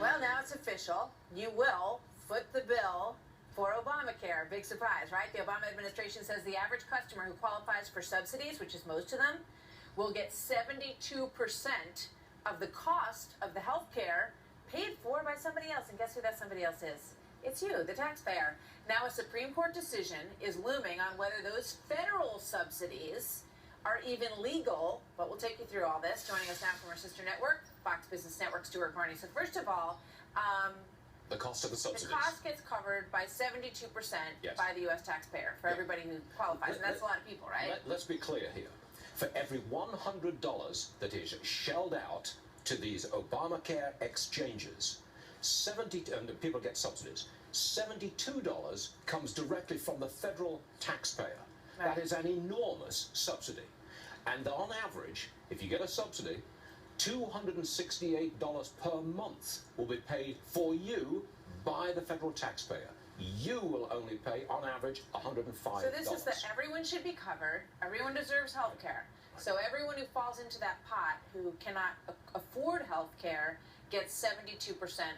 Well, now it's official. You will foot the bill for Obamacare. Big surprise, right? The Obama administration says the average customer who qualifies for subsidies, which is most of them, will get 72% of the cost of the health care paid for by somebody else. And guess who that somebody else is? It's you, the taxpayer. Now a Supreme Court decision is looming on whether those federal subsidies are even legal, but we'll take you through all this. Joining us now from our sister network, Fox Business Network, Stuart Carney. So first of all, the cost of the subsidies. The cost gets covered by 72% by the U.S. taxpayer for everybody who qualifies, and that's a lot of people, right? Let's be clear here. For every $100 that is shelled out to these Obamacare exchanges, and people get subsidies, $72 comes directly from the federal taxpayer. Right. That is an enormous subsidy. And on average, if you get a subsidy, $268 per month will be paid for you by the federal taxpayer. You will only pay, on average, $105. So this is that everyone should be covered. Everyone deserves health care. So everyone who falls into that pot who cannot afford health care gets 72%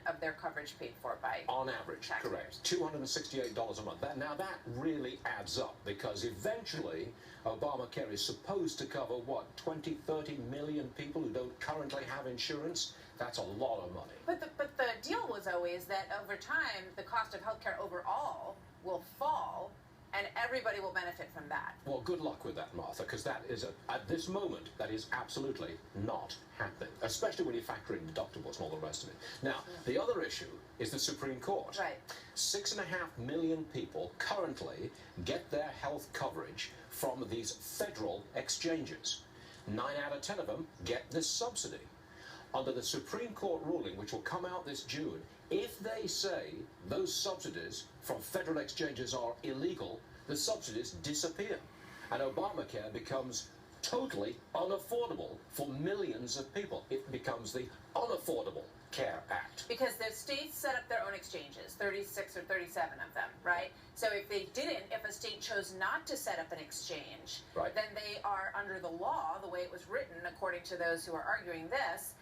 of their coverage paid for by on average, taxpayers. Correct. $268 a month. Now that really adds up, because eventually Obamacare is supposed to cover, what, 20, 30 million people who don't currently have insurance? That's a lot of money. But the deal was always that over time, the cost of health care overall will fall, and everybody will benefit from that. Well, good luck with that, Martha, because that is, at this moment, that is absolutely not happening, especially when you factor in deductibles and all the rest of it. Now, the other issue is the Supreme Court. Right. 6.5 million people currently get their health coverage from these federal exchanges. 9 out of 10 of them get this subsidy. Under the Supreme Court ruling, which will come out this June, if they say those subsidies from federal exchanges are illegal, the subsidies disappear. And Obamacare becomes totally unaffordable for millions of people. It becomes the Unaffordable Care Act. Because the states set up their own exchanges, 36 or 37 of them, right? So if they didn't, if a state chose not to set up an exchange, then they are under the law, the way it was written, according to those who are arguing this,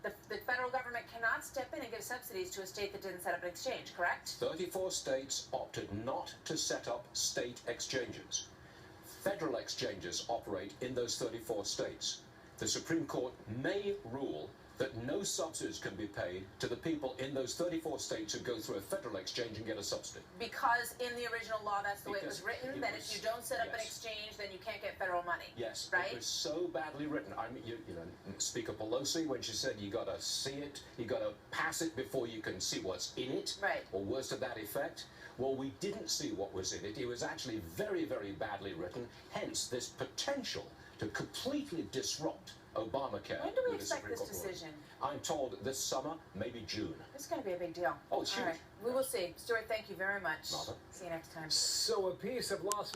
the federal government cannot step in and give subsidies to a state that didn't set up an exchange, correct? 34 states opted not to set up state exchanges. Federal exchanges operate in those 34 states. The Supreme Court may rule that no subsidies can be paid to the people in those 34 states who go through a federal exchange and get a subsidy. Because in the original law, that's the way it was written, that if you don't set up an exchange, then you can't get federal money. Yes, right? It was so badly written. I mean, you know, Speaker Pelosi, when she said you got to see it, you got to pass it before you can see what's in it, or words to that effect. Well, we didn't see what was in it. It was actually very, very badly written, hence this potential to completely disrupt Obamacare. When do we expect this decision? I'm told this summer, maybe June. It's going to be a big deal. Oh, it's huge. All right. We will see. Stuart, thank you very much. Martha. See you next time. So a piece of Las